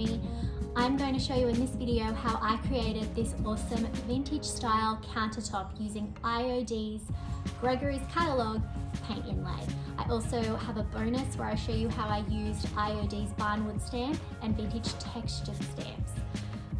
me. I'm going to show you in this video how I created this awesome vintage style countertop using IOD's Gregory's Catalogue paint inlay. I also have a bonus where I show you how I used IOD's barnwood stamp and vintage textured stamps.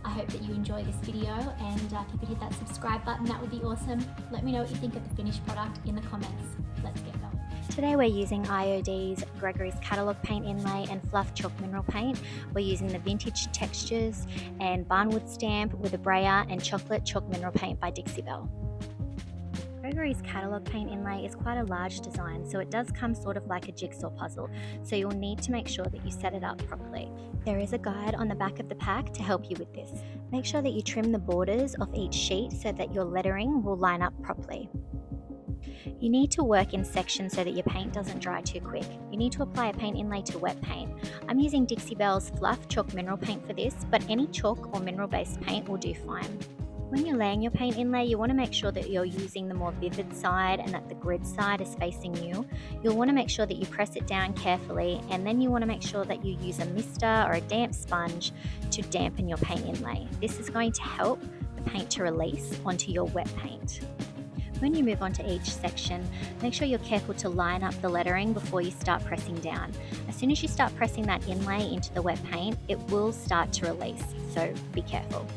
I hope that you enjoy this video, and if you could hit that subscribe button, that would be awesome. Let me know what you think of the finished product in the comments. Let's get going. Today we're using IOD's Gregory's Catalogue paint inlay and fluff chalk mineral paint. We're using the vintage textures and barnwood stamp with a brayer and chocolate chalk mineral paint by Dixie Belle. Gregory's Catalogue paint inlay is quite a large design, so it does come sort of like a jigsaw puzzle, so you'll need to make sure that you set it up properly. There is a guide on the back of the pack to help you with this. Make sure that you trim the borders of each sheet so that your lettering will line up properly. You need to work in sections so that your paint doesn't dry too quick. You need to apply a paint inlay to wet paint. I'm using Dixie Belle's Fluff Chalk Mineral Paint for this, but any chalk or mineral based paint will do fine. When you're laying your paint inlay, you want to make sure that you're using the more vivid side and that the grid side is facing you. You'll want to make sure that you press it down carefully, and then you want to make sure that you use a mister or a damp sponge to dampen your paint inlay. This is going to help the paint to release onto your wet paint. When you move on to each section, make sure you're careful to line up the lettering before you start pressing down. As soon as you start pressing that inlay into the wet paint, it will start to release, so be careful.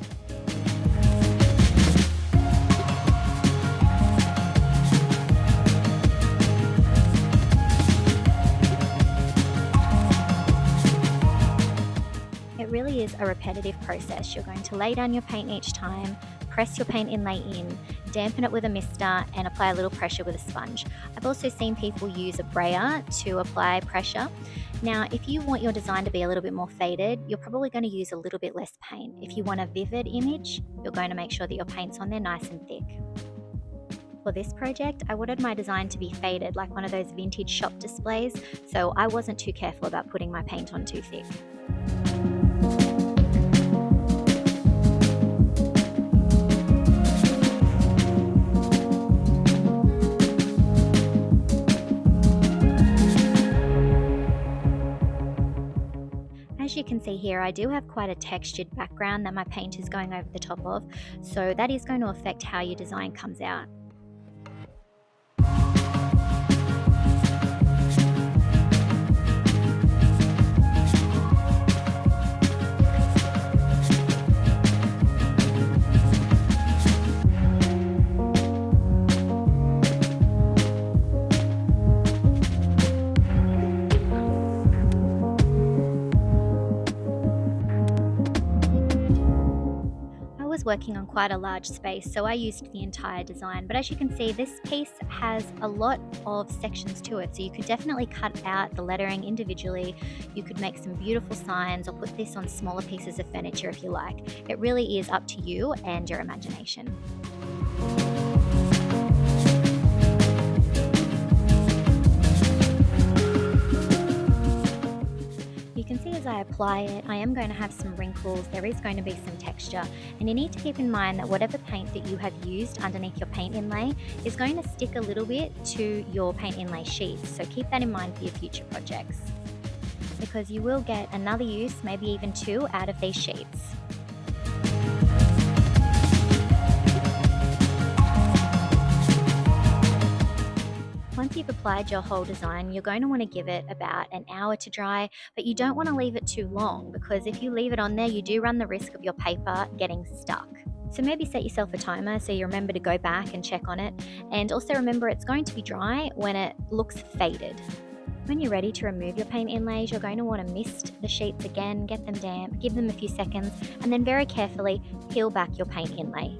It really is a repetitive process. You're going to lay down your paint each time, press your paint inlay in, dampen it with a mister, and apply a little pressure with a sponge. I've also seen people use a brayer to apply pressure. Now, if you want your design to be a little bit more faded, you're probably going to use a little bit less paint. If you want a vivid image, you're going to make sure that your paint's on there nice and thick. For this project, I wanted my design to be faded like one of those vintage shop displays, so I wasn't too careful about putting my paint on too thick. As you can see here, I do have quite a textured background that my paint is going over the top of, so that is going to affect how your design comes out. Working on quite a large space, so I used the entire design, but as you can see, this piece has a lot of sections to it, so you could definitely cut out the lettering individually. You could make some beautiful signs or put this on smaller pieces of furniture if you like. It really is up to you and your imagination. You can see as I apply it, I am going to have some wrinkles, there is going to be some texture, and you need to keep in mind that whatever paint that you have used underneath your paint inlay is going to stick a little bit to your paint inlay sheets, so keep that in mind for your future projects, because you will get another use, maybe even two, out of these sheets. Once you've applied your whole design, you're going to want to give it about an hour to dry, but you don't want to leave it too long, because if you leave it on there, you do run the risk of your paper getting stuck. So maybe set yourself a timer so you remember to go back and check on it, and also remember it's going to be dry when it looks faded. When you're ready to remove your paint inlays, you're going to want to mist the sheets again, get them damp, give them a few seconds, and then very carefully peel back your paint inlay.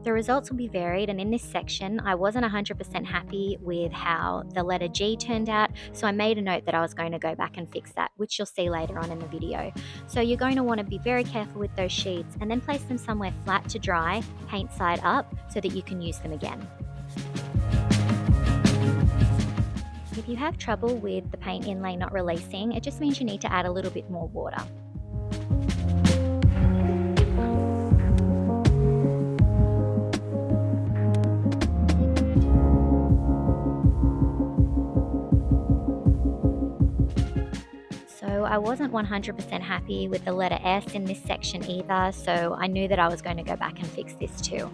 The results will be varied, and in this section I wasn't 100% happy with how the letter G turned out, so I made a note that I was going to go back and fix that, which you'll see later on in the video. So you're going to want to be very careful with those sheets and then place them somewhere flat to dry, paint side up, so that you can use them again. If you have trouble with the paint inlay not releasing, it just means you need to add a little bit more water. So I wasn't 100% happy with the letter S in this section either, so I knew that I was going to go back and fix this too.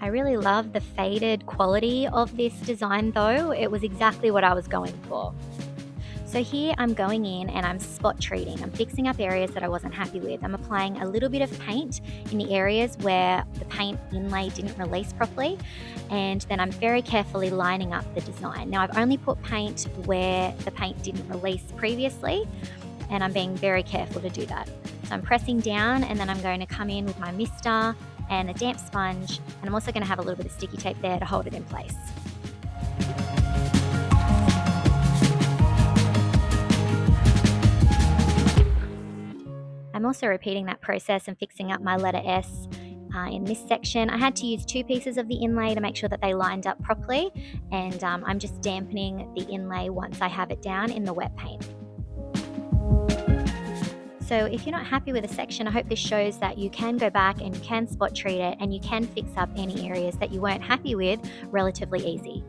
I really love the faded quality of this design though. It was exactly what I was going for. So here I'm going in and I'm spot treating. I'm fixing up areas that I wasn't happy with. I'm applying a little bit of paint in the areas where the paint inlay didn't release properly. And then I'm very carefully lining up the design. Now I've only put paint where the paint didn't release previously, and I'm being very careful to do that. So I'm pressing down and then I'm going to come in with my mister and a damp sponge, and I'm also going to have a little bit of sticky tape there to hold it in place. I'm also repeating that process and fixing up my letter S in this section. I had to use 2 pieces of the inlay to make sure that they lined up properly, and I'm just dampening the inlay once I have it down in the wet paint. So if you're not happy with a section, I hope this shows that you can go back and you can spot treat it and you can fix up any areas that you weren't happy with relatively easy.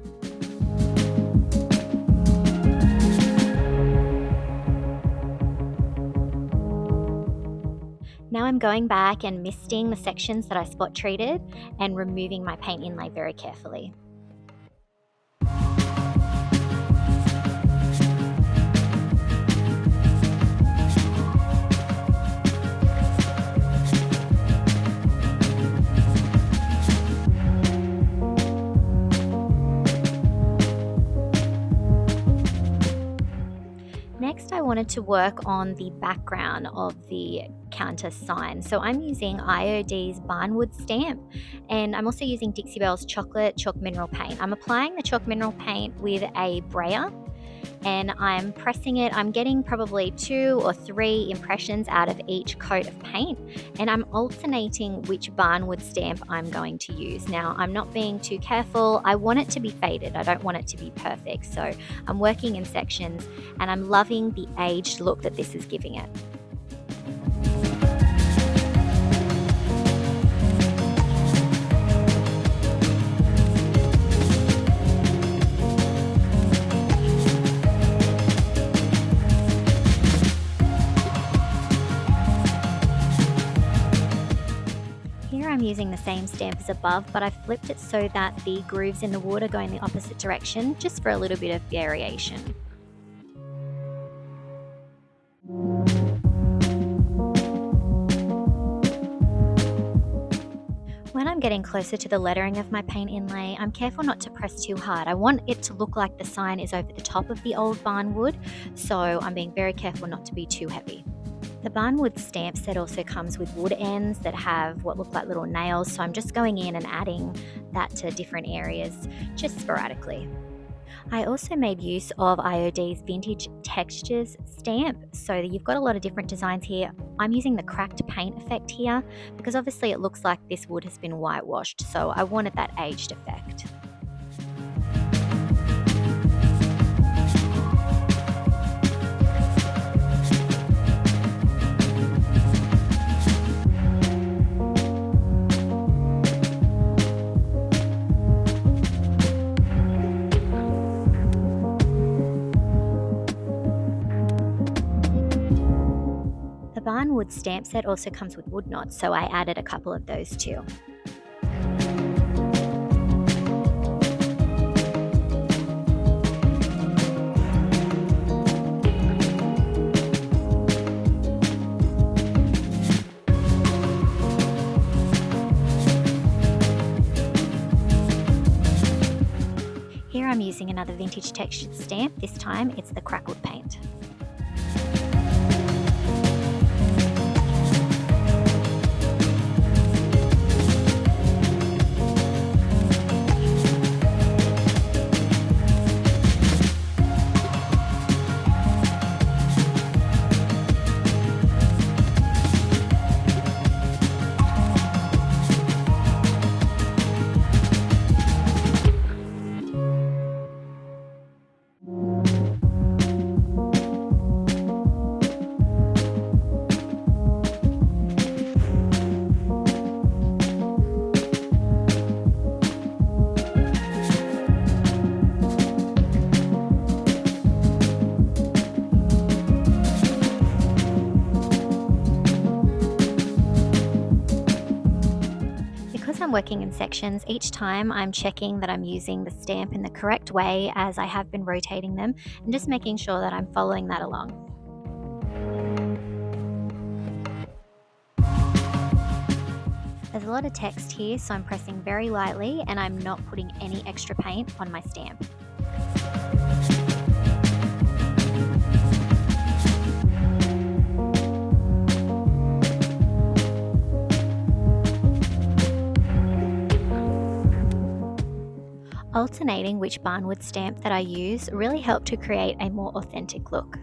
Now I'm going back and misting the sections that I spot treated and removing my paint inlay very carefully. Next, I wanted to work on the background of the counter sign. So I'm using IOD's Barnwood stamp, and I'm also using Dixie Belle's Chocolate Chalk Mineral Paint. I'm applying the chalk mineral paint with a brayer, and I'm pressing it. I'm getting probably 2 or 3 impressions out of each coat of paint, and I'm alternating which Barnwood stamp I'm going to use. Now, I'm not being too careful. I want it to be faded. I don't want it to be perfect. So I'm working in sections, and I'm loving the aged look that this is giving it. Here I'm using the same stamp as above, but I've flipped it so that the grooves in the wood are going the opposite direction, just for a little bit of variation. When I'm getting closer to the lettering of my paint inlay, I'm careful not to press too hard. I want it to look like the sign is over the top of the old barnwood, so I'm being very careful not to be too heavy. The Barnwood stamp set also comes with wood ends that have what look like little nails, so I'm just going in and adding that to different areas, just sporadically. I also made use of IOD's Vintage Textures stamp, so you've got a lot of different designs here. I'm using the cracked paint effect here because obviously it looks like this wood has been whitewashed, so I wanted that aged effect. The Barnwood stamp set also comes with wood knots, so I added a couple of those too. Here I'm using another vintage textured stamp. This time it's the crackled paint. working in sections, each time I'm checking that I'm using the stamp in the correct way as I have been rotating them and just making sure that I'm following that along. There's a lot of text here, so I'm pressing very lightly and I'm not putting any extra paint on my stamp. Alternating which barnwood stamp that I use really helped to create a more authentic look.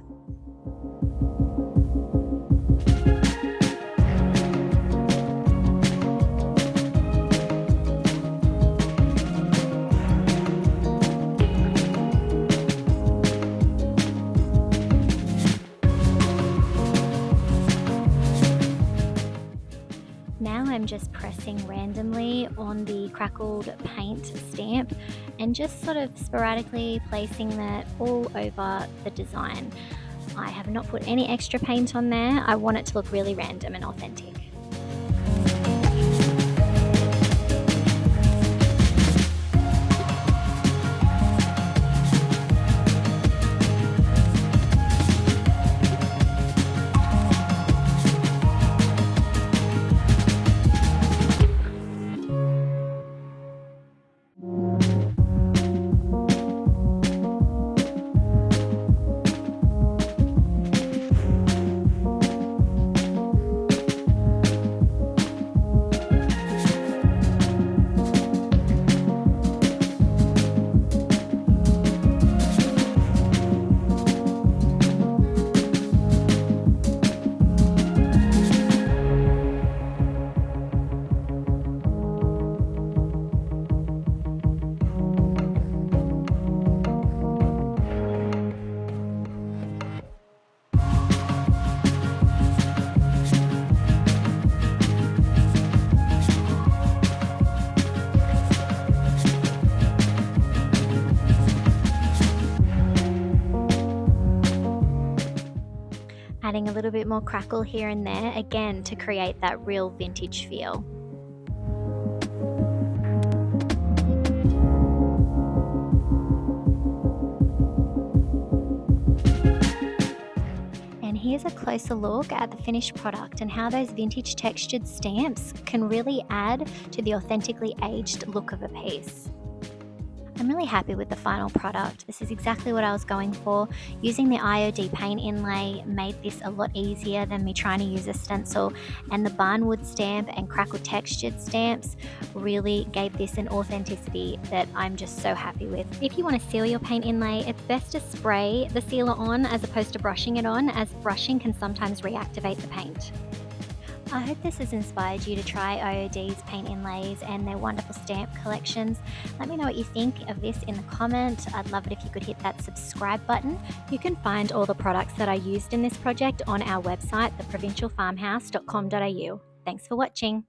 Now I'm just pressing randomly on the crackled paint stamp and just sort of sporadically placing that all over the design. I have not put any extra paint on there. I want it to look really random and authentic. Adding a little bit more crackle here and there, again to create that real vintage feel. And here's a closer look at the finished product and how those vintage textured stamps can really add to the authentically aged look of a piece. I'm really happy with the final product. This is exactly what I was going for. Using the IOD paint inlay made this a lot easier than me trying to use a stencil, and the barnwood stamp and crackle textured stamps really gave this an authenticity that I'm just so happy with. If you want to seal your paint inlay, it's best to spray the sealer on as opposed to brushing it on, as brushing can sometimes reactivate the paint. I hope this has inspired you to try IOD's paint inlays and their wonderful stamp collections. Let me know what you think of this in the comment. I'd love it if you could hit that subscribe button. You can find all the products that I used in this project on our website, theprovincialfarmhouse.com.au. Thanks for watching.